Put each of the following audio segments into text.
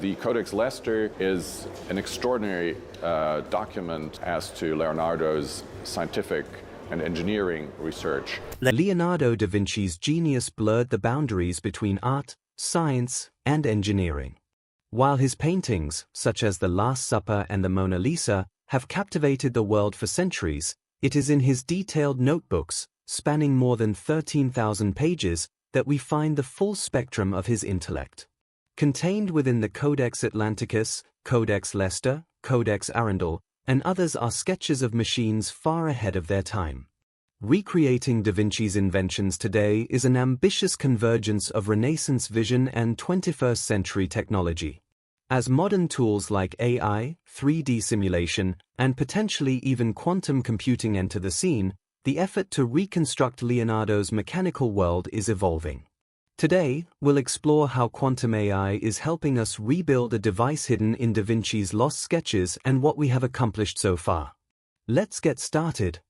The Codex Leicester is an extraordinary document as to Leonardo's scientific and engineering research. Leonardo da Vinci's genius blurred the boundaries between art, science, and engineering. While his paintings, such as The Last Supper and the Mona Lisa, have captivated the world for centuries, it is in his detailed notebooks, spanning more than 13,000 pages, that we find the full spectrum of his intellect. Contained within the Codex Atlanticus, Codex Leicester, Codex Arundel, and others are sketches of machines far ahead of their time. Recreating Da Vinci's inventions today is an ambitious convergence of Renaissance vision and 21st century technology. As modern tools like AI, 3D simulation, and potentially even quantum computing enter the scene, the effort to reconstruct Leonardo's mechanical world is evolving. Today, we'll explore how quantum AI is helping us rebuild a device hidden in Da Vinci's lost sketches and what we have accomplished so far. Let's get started.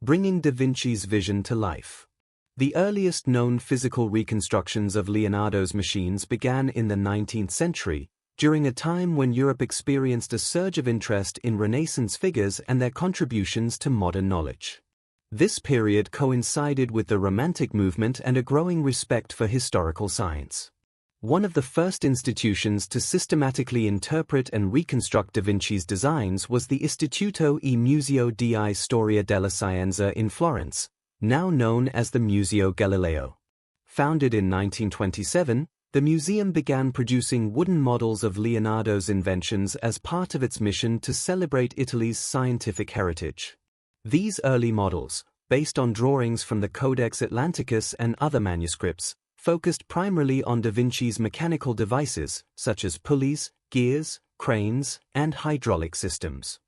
Bringing Da Vinci's vision to life. The earliest known physical reconstructions of Leonardo's machines began in the 19th century, during a time when Europe experienced a surge of interest in Renaissance figures and their contributions to modern knowledge. This period coincided with the Romantic movement and a growing respect for historical science. One of the first institutions to systematically interpret and reconstruct Da Vinci's designs was the Istituto e Museo di Storia della Scienza in Florence, now known as the Museo Galileo. Founded in 1927, the museum began producing wooden models of Leonardo's inventions as part of its mission to celebrate Italy's scientific heritage. These early models, based on drawings from the Codex Atlanticus and other manuscripts, focused primarily on Da Vinci's mechanical devices, such as pulleys, gears, cranes, and hydraulic systems.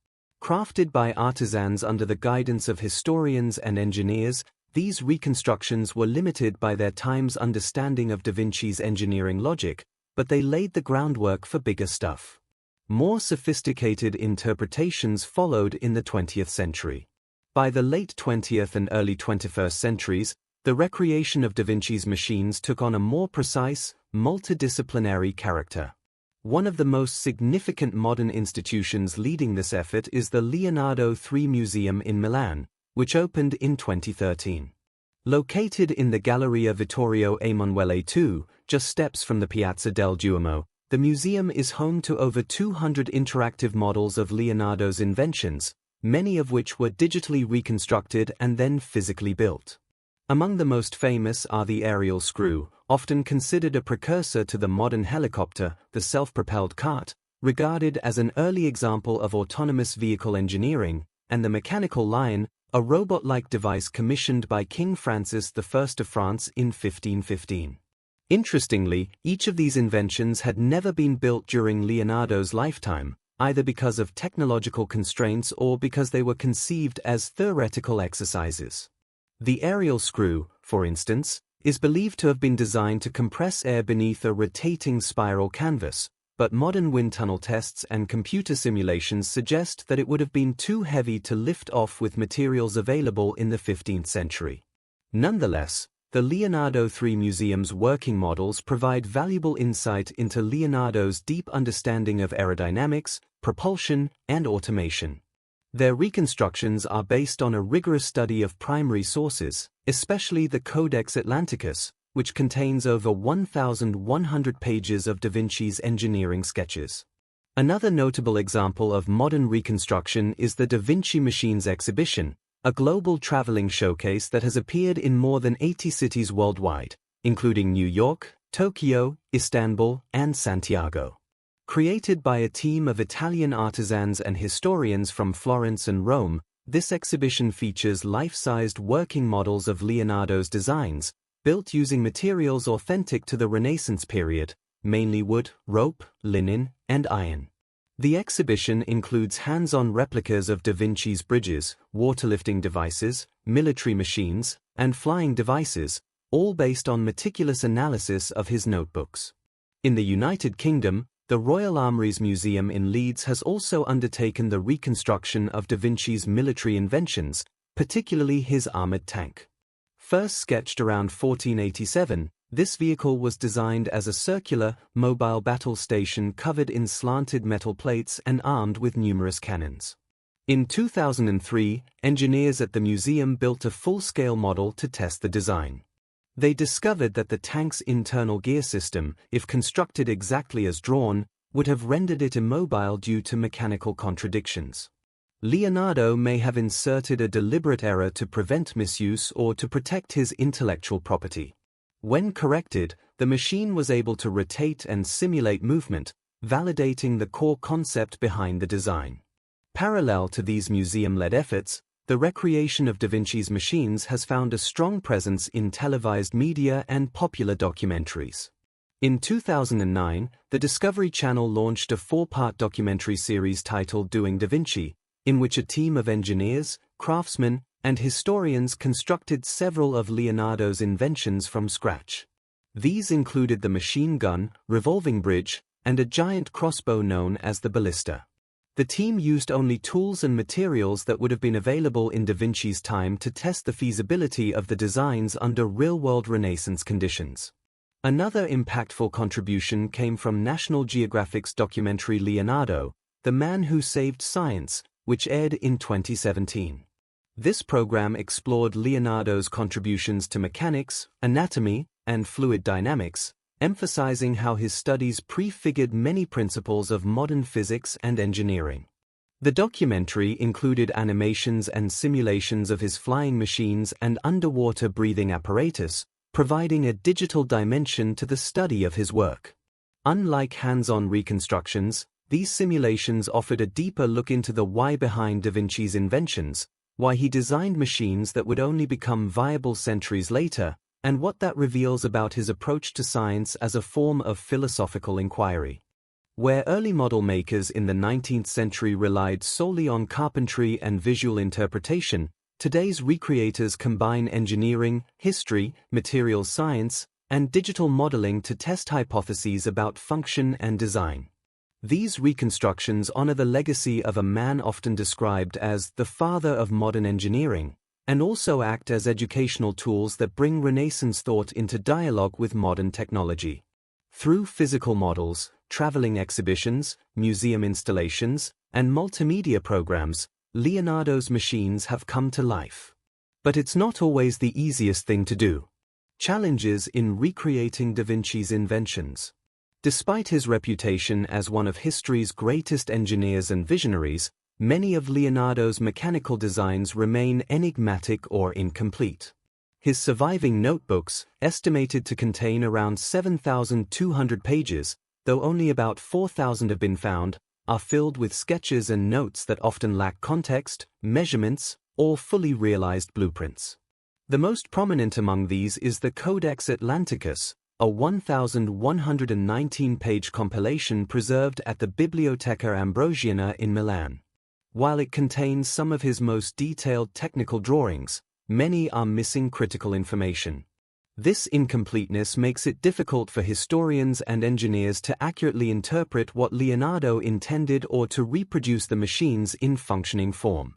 Crafted by artisans under the guidance of historians and engineers, these reconstructions were limited by their time's understanding of Da Vinci's engineering logic, but they laid the groundwork for bigger stuff. More sophisticated interpretations followed in the 20th century. By the late 20th and early 21st centuries, the recreation of Da Vinci's machines took on a more precise, multidisciplinary character. One of the most significant modern institutions leading this effort is the Leonardo III Museum in Milan, which opened in 2013. Located in the Galleria Vittorio Emanuele II, just steps from the Piazza del Duomo, the museum is home to over 200 interactive models of Leonardo's inventions, many of which were digitally reconstructed and then physically built. Among the most famous are the aerial screw, often considered a precursor to the modern helicopter, the self-propelled cart, regarded as an early example of autonomous vehicle engineering, and the mechanical lion, a robot-like device commissioned by King Francis I of France in 1515. Interestingly, each of these inventions had never been built during Leonardo's lifetime, either because of technological constraints or because they were conceived as theoretical exercises. The aerial screw, for instance, is believed to have been designed to compress air beneath a rotating spiral canvas, but modern wind tunnel tests and computer simulations suggest that it would have been too heavy to lift off with materials available in the 15th century. Nonetheless, the Leonardo III Museum's working models provide valuable insight into Leonardo's deep understanding of aerodynamics, propulsion, and automation. Their reconstructions are based on a rigorous study of primary sources, especially the Codex Atlanticus, which contains over 1,100 pages of Da Vinci's engineering sketches. Another notable example of modern reconstruction is the Da Vinci Machines exhibition, a global traveling showcase that has appeared in more than 80 cities worldwide, including New York, Tokyo, Istanbul, and Santiago. Created by a team of Italian artisans and historians from Florence and Rome, this exhibition features life-sized working models of Leonardo's designs, built using materials authentic to the Renaissance period, mainly wood, rope, linen, and iron. The exhibition includes hands-on replicas of Da Vinci's bridges, water-lifting devices, military machines, and flying devices, all based on meticulous analysis of his notebooks. In the United Kingdom, the Royal Armouries Museum in Leeds has also undertaken the reconstruction of Da Vinci's military inventions, particularly his armoured tank. First sketched around 1487, This vehicle was designed as a circular, mobile battle station covered in slanted metal plates and armed with numerous cannons. In 2003, engineers at the museum built a full-scale model to test the design. They discovered that the tank's internal gear system, if constructed exactly as drawn, would have rendered it immobile due to mechanical contradictions. Leonardo may have inserted a deliberate error to prevent misuse or to protect his intellectual property. When corrected, the machine was able to rotate and simulate movement, validating the core concept behind the design. Parallel to these museum-led efforts, the recreation of Da Vinci's machines has found a strong presence in televised media and popular documentaries. In 2009, the Discovery Channel launched a 4-part documentary series titled Doing Da Vinci, in which a team of engineers, craftsmen, and historians constructed several of Leonardo's inventions from scratch. These included the machine gun, revolving bridge, and a giant crossbow known as the ballista. The team used only tools and materials that would have been available in Da Vinci's time to test the feasibility of the designs under real-world Renaissance conditions. Another impactful contribution came from National Geographic's documentary Leonardo, The Man Who Saved Science, which aired in 2017. This program explored Leonardo's contributions to mechanics, anatomy, and fluid dynamics, emphasizing how his studies prefigured many principles of modern physics and engineering. The documentary included animations and simulations of his flying machines and underwater breathing apparatus, providing a digital dimension to the study of his work. Unlike hands-on reconstructions, these simulations offered a deeper look into the why behind Da Vinci's inventions, why he designed machines that would only become viable centuries later, and what that reveals about his approach to science as a form of philosophical inquiry. Where early model makers in the 19th century relied solely on carpentry and visual interpretation, today's recreators combine engineering, history, materials science, and digital modeling to test hypotheses about function and design. These reconstructions honor the legacy of a man often described as the father of modern engineering, and also act as educational tools that bring Renaissance thought into dialogue with modern technology. Through physical models, traveling exhibitions, museum installations, and multimedia programs, Leonardo's machines have come to life. But it's not always the easiest thing to do. Challenges in recreating Da Vinci's inventions. Despite his reputation as one of history's greatest engineers and visionaries, many of Leonardo's mechanical designs remain enigmatic or incomplete. His surviving notebooks, estimated to contain around 7,200 pages, though only about 4,000 have been found, are filled with sketches and notes that often lack context, measurements, or fully realized blueprints. The most prominent among these is the Codex Atlanticus, a 1,119-page compilation preserved at the Biblioteca Ambrosiana in Milan. While it contains some of his most detailed technical drawings, many are missing critical information. This incompleteness makes it difficult for historians and engineers to accurately interpret what Leonardo intended or to reproduce the machines in functioning form.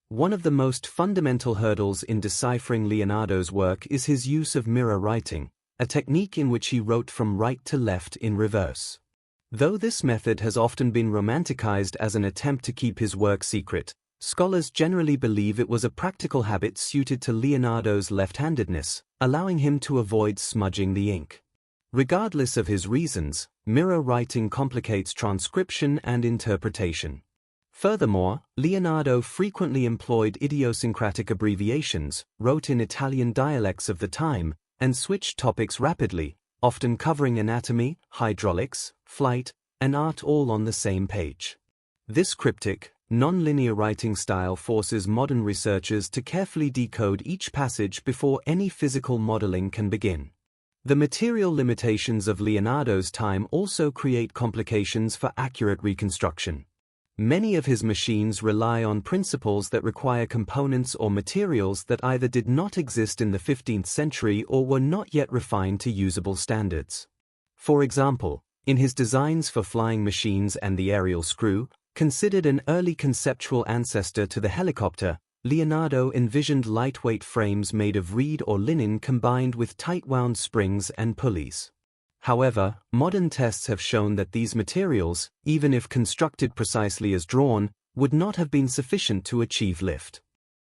One of the most fundamental hurdles in deciphering Leonardo's work is his use of mirror writing, a technique in which he wrote from right to left in reverse. Though this method has often been romanticized as an attempt to keep his work secret, scholars generally believe it was a practical habit suited to Leonardo's left-handedness, allowing him to avoid smudging the ink. Regardless of his reasons, mirror writing complicates transcription and interpretation. Furthermore, Leonardo frequently employed idiosyncratic abbreviations, wrote in Italian dialects of the time, and switched topics rapidly, often covering anatomy, hydraulics, flight, and art all on the same page. This cryptic, non-linear writing style forces modern researchers to carefully decode each passage before any physical modeling can begin. The material limitations of Leonardo's time also create complications for accurate reconstruction. Many of his machines rely on principles that require components or materials that either did not exist in the 15th century or were not yet refined to usable standards. For example, in his designs for flying machines and the aerial screw, considered an early conceptual ancestor to the helicopter, Leonardo envisioned lightweight frames made of reed or linen combined with tight-wound springs and pulleys. However, modern tests have shown that these materials, even if constructed precisely as drawn, would not have been sufficient to achieve lift.